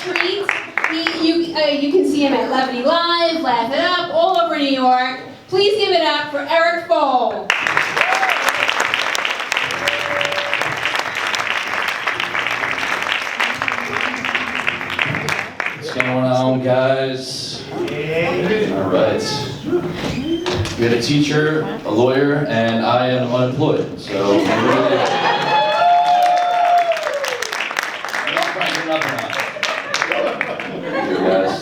treat. You can see him at Levity Live, Laugh It Up, all over New York. Please give it up for Erik Pfohl. What's going on, guys? All right. We had a teacher, a lawyer, and I am unemployed. So I'm not cranking up now. You guys,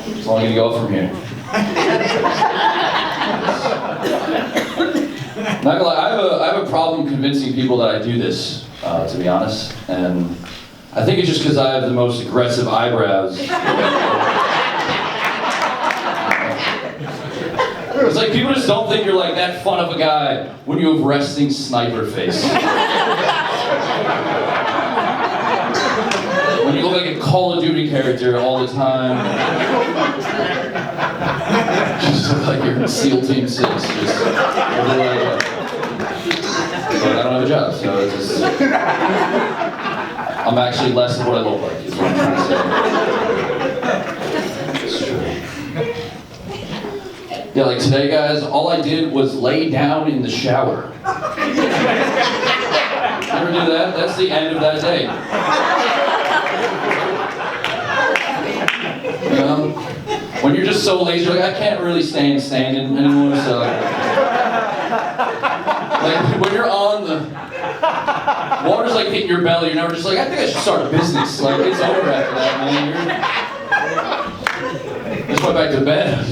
as long as you go from here. Not gonna lie, I have a problem convincing people that I do this, to be honest, and I think it's just because I have the most aggressive eyebrows. It's like people just don't think you're like that fun of a guy when you have resting sniper face. When you look like a Call of Duty character all the time. Just look like you're in SEAL Team 6. Just everywhere you go. But I don't have a job, so it's just... I'm actually less of what I look like, is what I'm trying to say. It's true. Yeah, like today, guys, all I did was lay down in the shower. Ever do that? That's the end of that day. You know? When you're just so lazy, you're like, I can't really stand standing anymore, so... Like, when you're on the... Water's like hitting your belly, you're never just like, I think I should start a business. Like, it's over after that, man. Just went back to bed.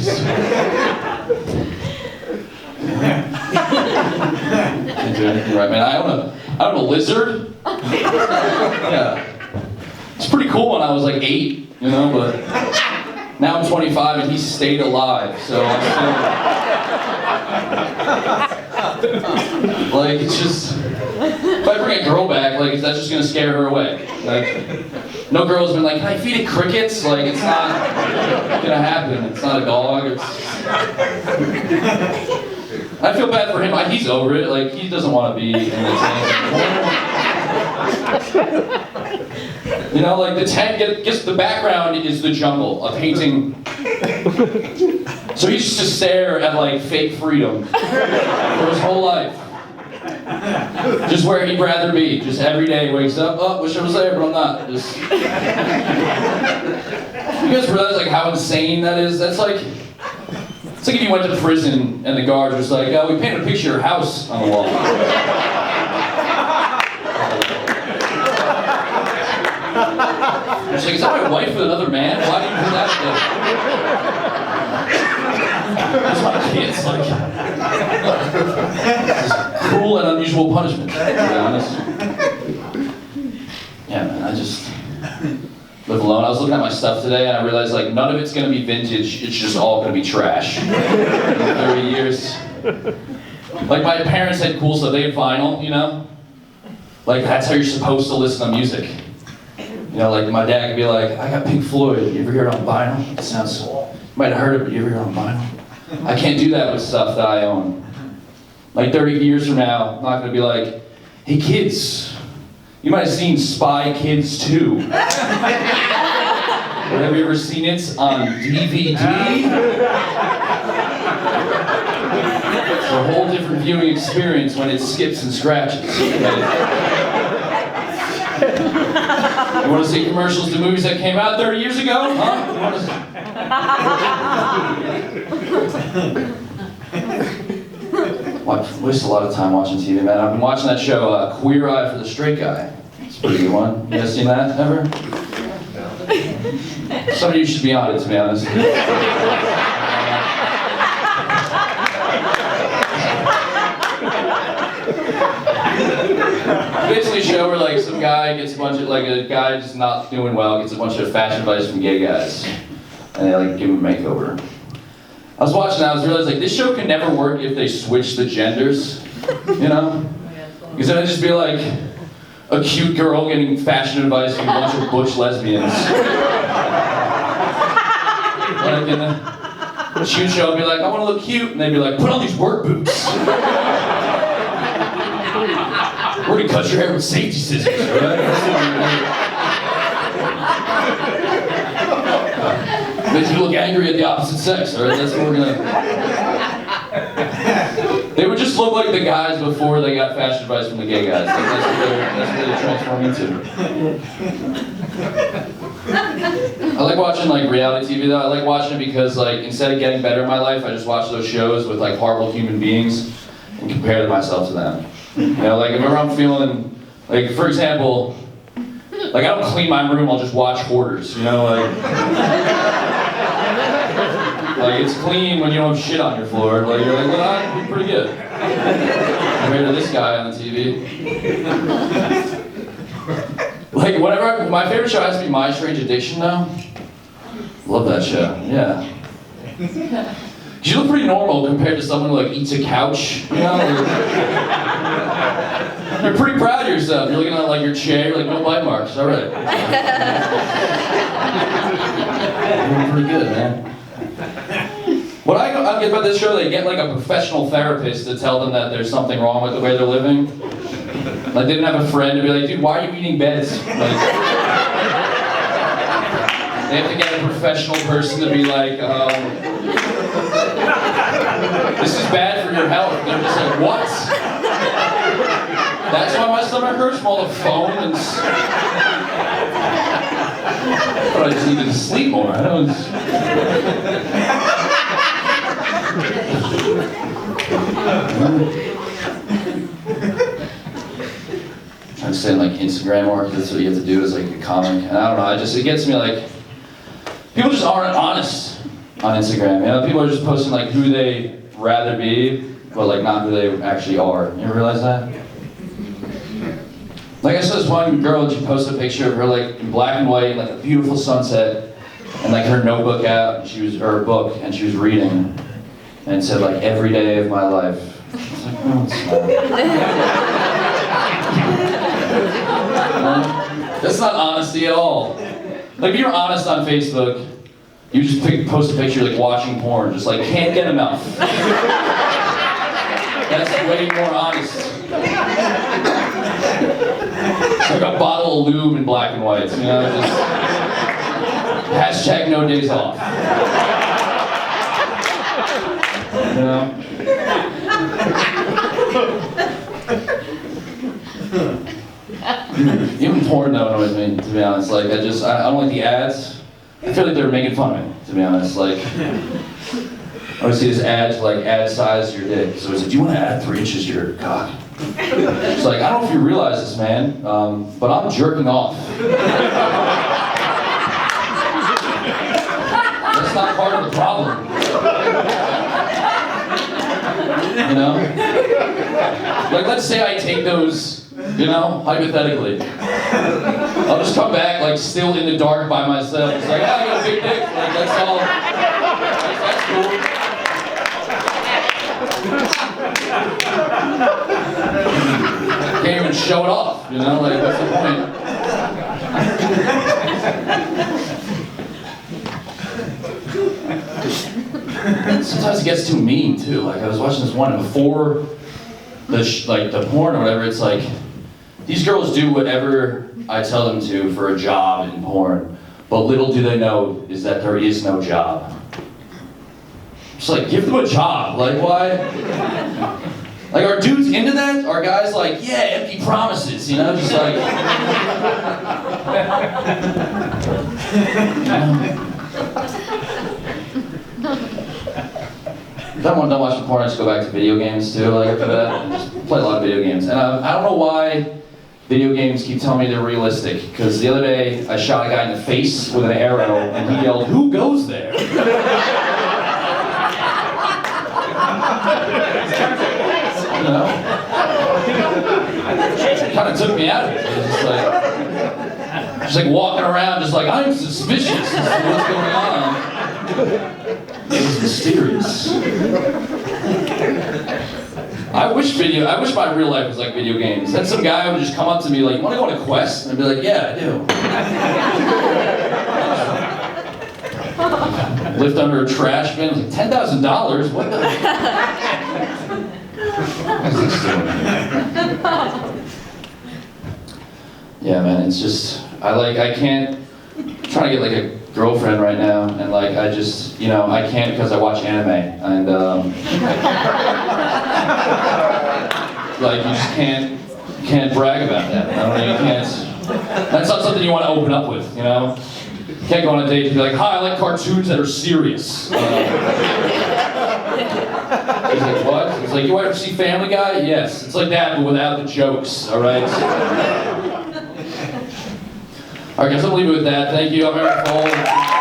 Can't do anything right, man. I own a lizard. Yeah. It's pretty cool when I was like 8, you know, but now I'm 25 and he stayed alive, so I'm still... Like, it's just... If I bring a girl back, like, that's just gonna scare her away. Like, no girl's been like, can I feed it crickets? Like, it's not gonna happen. It's not a dog. I feel bad for him. He's over it. Like, he doesn't want to be in the tent. You know, like, the tent gets the background is the jungle, a painting. So he used to stare at, like, fake freedom for his whole life. Just where he'd rather be. Just every day he wakes up, oh, wish I was there, but I'm not. Just... You guys realize like how insane that is? That's like, it's like if you went to prison and the guards was like, oh, we painted a picture of your house on the wall. It's like, is that my wife with another man? Why do you do that thing? That's my kids, like... Cruel and unusual punishment, to be honest. Yeah, man, I just live alone. I was looking at my stuff today and I realized like none of it's gonna be vintage, it's just all gonna be trash. In 30 years. Like my parents had cool stuff, they had vinyl, you know? Like that's how you're supposed to listen to music. You know, like my dad could be like, I got Pink Floyd, you ever hear it on vinyl? It sounds, you might have heard it, but you ever hear it on vinyl? I can't do that with stuff that I own. Like 30 years from now, I'm not gonna be like, hey kids, you might have seen Spy Kids 2. Have you ever seen it on DVD? It's a whole different viewing experience when it skips and scratches. You want to see commercials to movies that came out 30 years ago? Huh? You want to... waste a lot of time watching TV, man. I've been watching that show, Queer Eye for the Straight Guy. It's a pretty good one. You guys seen that ever? Some of you should be on it, to be honest. Basically a show where like some guy gets a bunch of, like a guy just not doing well, gets a bunch of fashion advice from gay guys. And they like give him a makeover. I was watching that, I was realizing like this show can never work if they switch the genders, you know? Because then it'd just be like a cute girl getting fashion advice from a bunch of butch lesbians. Like in the shoe show, I'd be like, I want to look cute, and they'd be like, put on these work boots. We're gonna cut your hair with safety scissors, right? Makes you look angry at the opposite sex, alright? That's what we're gonna... They would just look like the guys before they got fashion advice from the gay guys. Like, that's what they transform into. I like watching like reality TV though. I like watching it because like instead of getting better in my life, I just watch those shows with like horrible human beings and compare myself to them. You know, like if ever I'm feeling, like for example, like I don't clean my room, I'll just watch Hoarders, you know, like it's clean when you don't have shit on your floor. Like you're like, well, I'm pretty good compared to this guy on the TV. Like whatever, my favorite show has to be My Strange Addiction though. Love that show, yeah. You look pretty normal compared to someone who like eats a couch, you know? You're pretty proud of yourself. You're looking at like your chair, you're like, no bite marks, all right. You're pretty good, man. What I get about this show, they get like a professional therapist to tell them that there's something wrong with the way they're living. Like they didn't have a friend to be like, dude, why are you eating beds? Like, they have to get a professional person to be like, this is bad for your health. They're just like, what? That's why my stomach hurts from all the phone and... But I just needed to sleep more. I don't... Trying to say like Instagram more, because that's what you have to do as like a comic. And I don't know, it gets me like... People just aren't honest on Instagram, you know? People are just posting like who they rather be, but like not who they actually are. You ever realize that? Like I saw this one girl and she posted a picture of her like in black and white, like a beautiful sunset, and like her notebook out, and or a book, and she was reading, and it said like every day of my life. It's like, no, it's not. That's not honesty at all. Like if you're honest on Facebook, you just post a picture like watching porn, just like can't get enough. That's way more honest. It's like a bottle of lube in black and white, you know, just hashtag no days off. You know? Even porn though annoys me, to be honest. Like I don't like the ads. I feel like they're making fun of me, to be honest. Like I always see this ad to like add size to your dick. So it's like, do you want to add 3 inches to your cock? It's like, I don't know if you realize this, man, but I'm jerking off. That's not part of the problem. You know? Like, let's say I take those, you know, hypothetically. I'll just come back, like, still in the dark by myself. It's like, I got a big dick. Like, that's all. That's cool. Can't even show it off, you know? Like, what's the point? Sometimes it gets too mean, too. Like, I was watching this one, and before the porn or whatever, it's like, these girls do whatever I tell them to for a job in porn, but little do they know is that there is no job. Just like, give them a job. Like, why? Like, are dudes into that? Are guys like, yeah, empty promises, you know? Just like... If I want to watch the porn, I just go back to video games too, like after that. I just play a lot of video games. And I don't know why video games keep telling me they're realistic. Because the other day, I shot a guy in the face with an arrow, and he yelled, "Who goes there?" You know? It kind of took me out of it. It was just like walking around, just like, I'm suspicious as to what's going on. It was mysterious. I wish my real life was like video games. Then some guy would just come up to me like, "You want to go on a quest?" And I'd be like, "Yeah, I do." Lived under a trash bin. I was like, $10,000? What the heck? Yeah, man, it's just, I can't, I'm trying to get like a girlfriend right now, and like I just, you know, I can't because I watch anime, and like you just can't brag about that. I don't know, you can't. That's not something you want to open up with, you know. You can't go on a date and be like, "Hi, I like cartoons that are serious." He's like, "What?" It's like, "You ever see Family Guy?" Yes. It's like that, but without the jokes. All right. All right, guys, I'll leave it with that. Thank you. I'm Erik Pfohl.